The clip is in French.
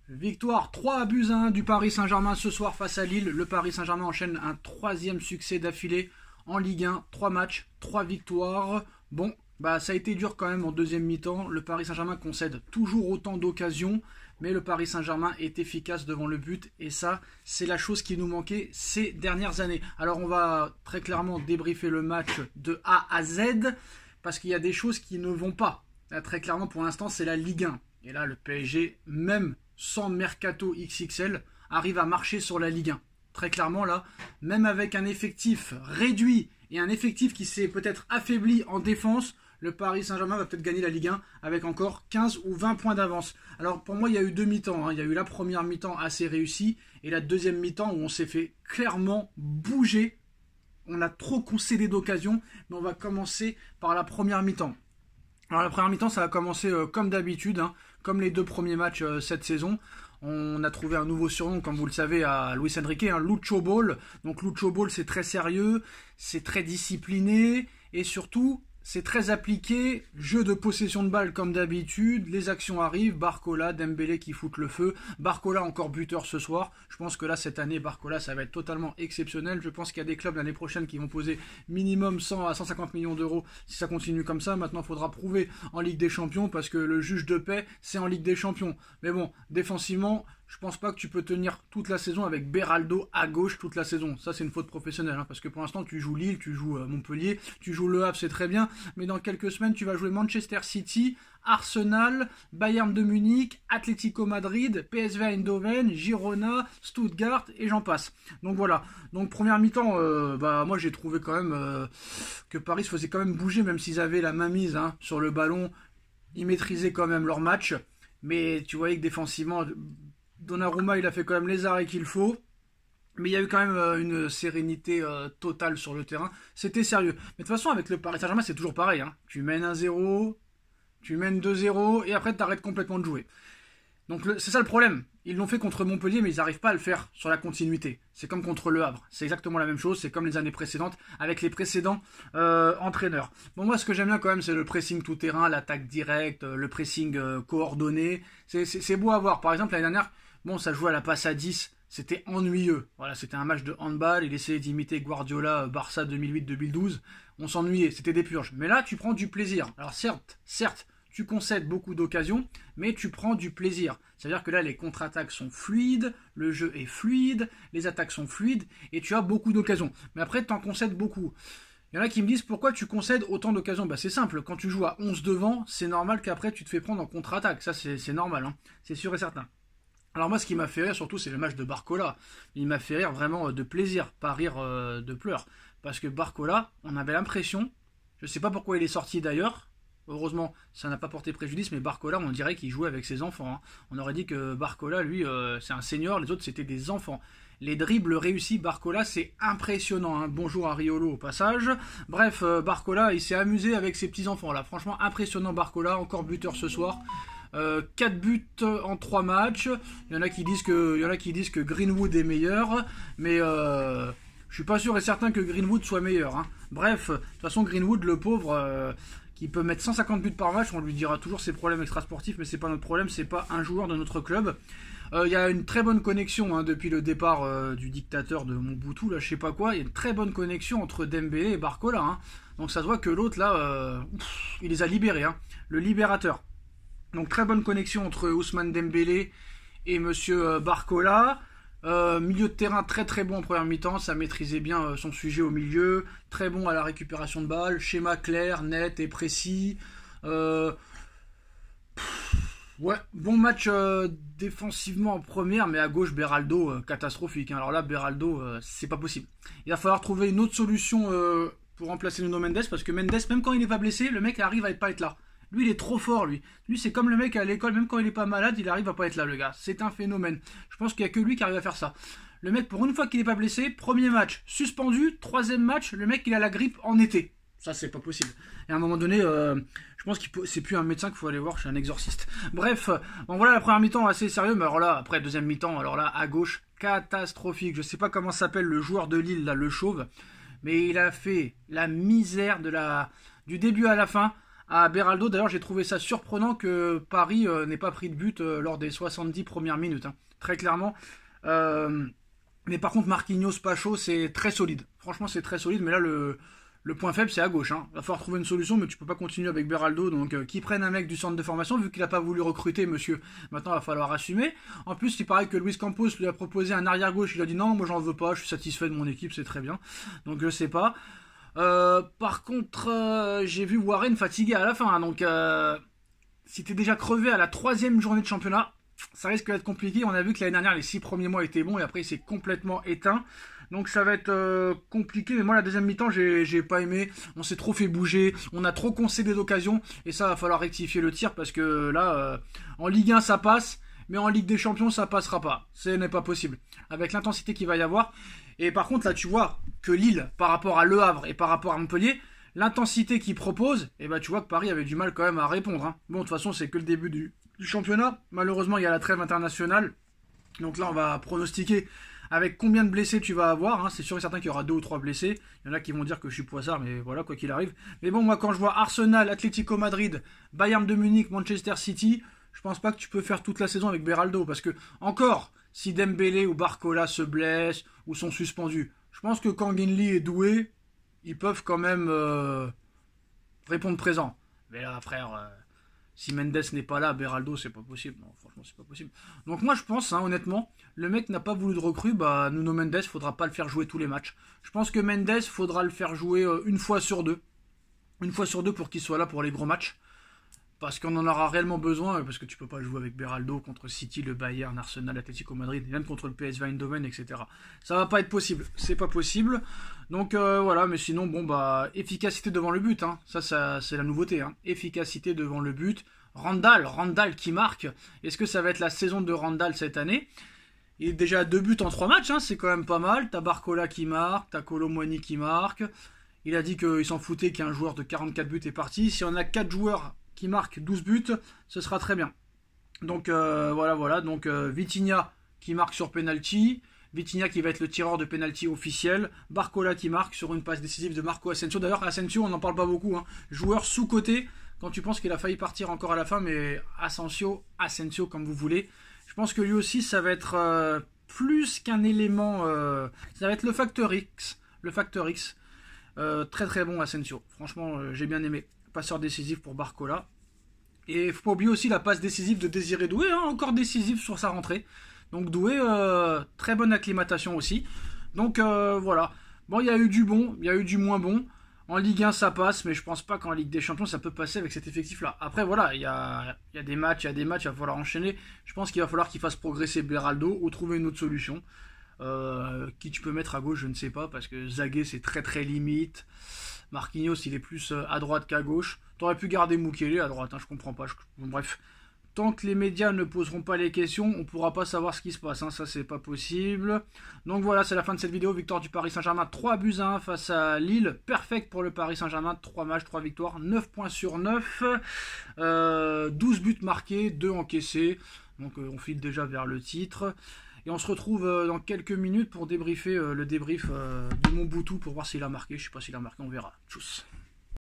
Victoire 3-1 du Paris Saint-Germain ce soir face à Lille. Le Paris Saint-Germain enchaîne un troisième succès d'affilée en Ligue 1. 3 matchs, 3 victoires. Bon, ça a été dur quand même en deuxième mi-temps. Le Paris Saint-Germain concède toujours autant d'occasions, mais le Paris Saint-Germain est efficace devant le but. Et ça, c'est la chose qui nous manquait ces dernières années. Alors on va très clairement débriefer le match de A à Z, parce qu'il y a des choses qui ne vont pas. Là, très clairement, pour l'instant, c'est la Ligue 1. Et là, le PSG, même sans mercato XXL, arrive à marcher sur la Ligue 1. Très clairement, là, même avec un effectif réduit et un effectif qui s'est peut-être affaibli en défense, le Paris Saint-Germain va peut-être gagner la Ligue 1 avec encore 15 ou 20 points d'avance. Alors pour moi, il y a eu deux mi-temps. Il y a eu la première mi-temps assez réussie et la deuxième mi-temps où on s'est fait clairement bouger. On a trop concédé d'occasions, mais on va commencer par la première mi-temps. Alors la première mi-temps, ça a commencé comme d'habitude, comme les deux premiers matchs cette saison. On a trouvé un nouveau surnom, comme vous le savez, à Luis Enrique, Lucho Ball. Donc Lucho Ball, c'est très sérieux, c'est très discipliné, et surtout, c'est très appliqué. Jeu de possession de balle comme d'habitude, les actions arrivent, Barcola, Dembélé qui foutent le feu. Barcola encore buteur ce soir. Je pense que là, cette année, Barcola, ça va être totalement exceptionnel. Je pense qu'il y a des clubs l'année prochaine qui vont poser minimum 100 à 150 millions d'euros si ça continue comme ça. Maintenant, il faudra prouver en Ligue des Champions parce que le juge de paix, c'est en Ligue des Champions. Mais bon, défensivement, je pense pas que tu peux tenir toute la saison avec Beraldo à gauche toute la saison. Ça, c'est une faute professionnelle, parce que pour l'instant, tu joues Lille, tu joues Montpellier, tu joues Le Havre, c'est très bien. Mais dans quelques semaines, tu vas jouer Manchester City, Arsenal, Bayern de Munich, Atlético Madrid, PSV Eindhoven, Girona, Stuttgart et j'en passe. Donc voilà. Donc première mi-temps, moi j'ai trouvé quand même que Paris se faisait quand même bouger, même s'ils avaient la mainmise sur le ballon. Ils maîtrisaient quand même leur match. Mais tu voyais que défensivement, Donnarumma, il a fait quand même les arrêts qu'il faut. Mais il y a eu quand même une sérénité totale sur le terrain. C'était sérieux. Mais de toute façon, avec le Paris Saint-Germain, c'est toujours pareil. Tu mènes 1-0, tu mènes 2-0, et après, tu arrêtes complètement de jouer. Donc c'est ça le problème. Ils l'ont fait contre Montpellier, mais ils n'arrivent pas à le faire sur la continuité. C'est comme contre Le Havre. C'est exactement la même chose. C'est comme les années précédentes, avec les précédents entraîneurs. Bon, moi, ce que j'aime bien quand même, c'est le pressing tout-terrain, l'attaque directe, le pressing coordonné. C'est beau à voir. Par exemple, l'année dernière, ça jouait à la passe à 10. C'était ennuyeux. Voilà, c'était un match de handball. Il essayait d'imiter Guardiola, Barça 2008-2012. On s'ennuyait. C'était des purges. Mais là, tu prends du plaisir. Alors certes, tu concèdes beaucoup d'occasions, mais tu prends du plaisir. C'est-à-dire que là, les contre-attaques sont fluides, le jeu est fluide, les attaques sont fluides, et tu as beaucoup d'occasions. Mais après, tu en concèdes beaucoup. Il y en a qui me disent, pourquoi tu concèdes autant d'occasions ? C'est simple, quand tu joues à 11 devant, c'est normal qu'après, tu te fais prendre en contre-attaque. Ça, c'est normal, c'est sûr et certain. Alors moi, ce qui m'a fait rire, surtout, c'est le match de Barcola. Il m'a fait rire vraiment de plaisir, pas rire de pleurs. Parce que Barcola, on avait l'impression, je ne sais pas pourquoi il est sorti d'ailleurs, heureusement, ça n'a pas porté préjudice, mais Barcola, on dirait qu'il jouait avec ses enfants. On aurait dit que Barcola, lui, c'est un senior, les autres, c'était des enfants. Les dribbles réussis, Barcola, c'est impressionnant. Bonjour à Riolo au passage. Bref, Barcola, il s'est amusé avec ses petits-enfants. Là, franchement, impressionnant Barcola, encore buteur ce soir. 4 buts en 3 matchs. Il y en a qui disent que Greenwood est meilleur, mais je suis pas sûr et certain que Greenwood soit meilleur. Bref, de toute façon, Greenwood, le pauvre... qui peut mettre 150 buts par match, on lui dira toujours ses problèmes extrasportifs, mais c'est pas notre problème, c'est pas un joueur de notre club. Il y a une très bonne connexion depuis le départ du dictateur de Mobutu, là je sais pas quoi, il y a une très bonne connexion entre Dembélé et Barcola. Donc ça se voit que l'autre là, il les a libérés, le libérateur. Donc très bonne connexion entre Ousmane Dembélé et monsieur Barcola. Milieu de terrain très très bon en première mi-temps, ça maîtrisait bien son sujet au milieu, très bon à la récupération de balles, schéma clair, net et précis. Bon match défensivement en première, mais à gauche Beraldo catastrophique. Alors là Beraldo c'est pas possible. Il va falloir trouver une autre solution pour remplacer Nuno Mendes, parce que Mendes, même quand il n'est pas blessé, le mec arrive à pas être là. Lui, il est trop fort, lui. Lui, c'est comme le mec à l'école, même quand il est pas malade, il arrive à pas être là, le gars. C'est un phénomène. Je pense qu'il y a que lui qui arrive à faire ça. Le mec, pour une fois qu'il est pas blessé, premier match suspendu, troisième match, le mec, il a la grippe en été. Ça, c'est pas possible. Et à un moment donné, je pense que c'est plus un médecin qu'il faut aller voir, c'est un exorciste. Bref, voilà la première mi-temps assez sérieux, mais alors là, après deuxième mi-temps, alors là, à gauche, catastrophique. Je sais pas comment s'appelle le joueur de Lille, là, le chauve, mais il a fait la misère du début à la fin. à Beraldo. D'ailleurs, j'ai trouvé ça surprenant que Paris n'ait pas pris de but lors des 70 premières minutes, hein. Très clairement. Mais par contre, Marquinhos, Pacho, c'est très solide. Franchement, c'est très solide. Mais là, le point faible, c'est à gauche, hein. Il va falloir trouver une solution, mais tu peux pas continuer avec Beraldo. Donc, qu'ils prennent un mec du centre de formation, vu qu'il a pas voulu recruter, monsieur. Maintenant, il va falloir assumer. En plus, il paraît que Luis Campos lui a proposé un arrière-gauche. Il a dit non, moi j'en veux pas, je suis satisfait de mon équipe, c'est très bien. Donc, je sais pas. Par contre, j'ai vu Warren fatigué à la fin, hein. Donc, si t'es déjà crevé à la 3e journée de championnat, ça risque d'être compliqué. On a vu que l'année dernière, les 6 premiers mois étaient bons et après, il s'est complètement éteint. Donc ça va être compliqué. Mais moi, la deuxième mi-temps, j'ai pas aimé. On s'est trop fait bouger. On a trop concédé d'occasions. Et ça, va falloir rectifier le tir parce que là, en Ligue 1, ça passe. Mais en Ligue des Champions, ça passera pas. Ce n'est pas possible. Avec l'intensité qu'il va y avoir. Et par contre, là, tu vois que Lille, par rapport à Le Havre et par rapport à Montpellier, l'intensité qu'ils proposent, et ben tu vois que Paris avait du mal quand même à répondre, hein. Bon, de toute façon, c'est que le début du championnat. Malheureusement, il y a la trêve internationale. Donc là, on va pronostiquer avec combien de blessés tu vas avoir, hein. C'est sûr et certain qu'il y aura 2 ou 3 blessés. Il y en a qui vont dire que je suis poissard, mais voilà, quoi qu'il arrive. Mais bon, moi, quand je vois Arsenal, Atlético Madrid, Bayern de Munich, Manchester City, je pense pas que tu peux faire toute la saison avec Beraldo. Parce que, encore, si Dembélé ou Barcola se blessent ou sont suspendus, je pense que quand Ginley est doué, ils peuvent quand même répondre présent. Mais là, frère, si Mendes n'est pas là, Beraldo, c'est pas possible. Non, franchement, c'est pas possible. Donc moi, je pense, hein, honnêtement, le mec n'a pas voulu de recrue. Bah, Nuno Mendes, faudra pas le faire jouer tous les matchs. Je pense que Mendes, faudra le faire jouer une fois sur deux. Une fois sur deux pour qu'il soit là pour les gros matchs. Parce qu'on en aura réellement besoin, parce que tu peux pas jouer avec Beraldo contre City, le Bayern, Arsenal, Atlético Madrid, même contre le PSV Eindhoven, etc. Ça va pas être possible, c'est pas possible. Donc voilà, mais sinon, bon bah, efficacité devant le but, hein. Ça c'est la nouveauté, hein. Efficacité devant le but. Randall qui marque. Est-ce que ça va être la saison de Randall cette année? Il est déjà à 2 buts en 3 matchs, hein, c'est quand même pas mal. T'as Barcola qui marque, t'as Kolo Muani qui marque. Il a dit qu'il s'en foutait qu'un joueur de 44 buts est parti. Si on a 4 joueurs qui marque 12 buts, ce sera très bien. Donc voilà. Donc Vitinha qui marque sur penalty. Vitinha qui va être le tireur de penalty officiel. Barcola qui marque sur une passe décisive de Marco Asensio. D'ailleurs, Asensio, on n'en parle pas beaucoup, hein. Joueur sous-coté, quand tu penses qu'il a failli partir encore à la fin, mais Asensio, comme vous voulez. Je pense que lui aussi, ça va être plus qu'un élément... ça va être le facteur X. Très très bon Asensio. Franchement, j'ai bien aimé. Passeur décisif pour Barcola. Et faut pas oublier aussi la passe décisive de Désiré Doué, hein, encore décisive sur sa rentrée. Donc Doué, très bonne acclimatation aussi. Donc voilà. Bon, il y a eu du bon, il y a eu du moins bon. En Ligue 1, ça passe, mais je pense pas qu'en Ligue des Champions, ça peut passer avec cet effectif-là. Après, voilà, il y a des matchs, il va falloir enchaîner. Je pense qu'il va falloir qu'il fasse progresser Beraldo ou trouver une autre solution. Qui tu peux mettre à gauche, je ne sais pas, parce que Zagué, c'est très très limite. Marquinhos, il est plus à droite qu'à gauche. T'aurais pu garder Mukele à droite, hein, je comprends pas. Bref, tant que les médias ne poseront pas les questions, on pourra pas savoir ce qui se passe, hein, ça c'est pas possible. Donc voilà, c'est la fin de cette vidéo. Victoire du Paris Saint-Germain, 3-1 face à Lille. Perfect pour le Paris Saint-Germain, 3 matchs, 3 victoires, 9 points sur 9. 12 buts marqués, 2 encaissés. Donc on file déjà vers le titre. Et on se retrouve dans quelques minutes pour débriefer le débrief de Mobutu pour voir s'il a marqué. Je sais pas s'il a marqué, on verra. Tchuss.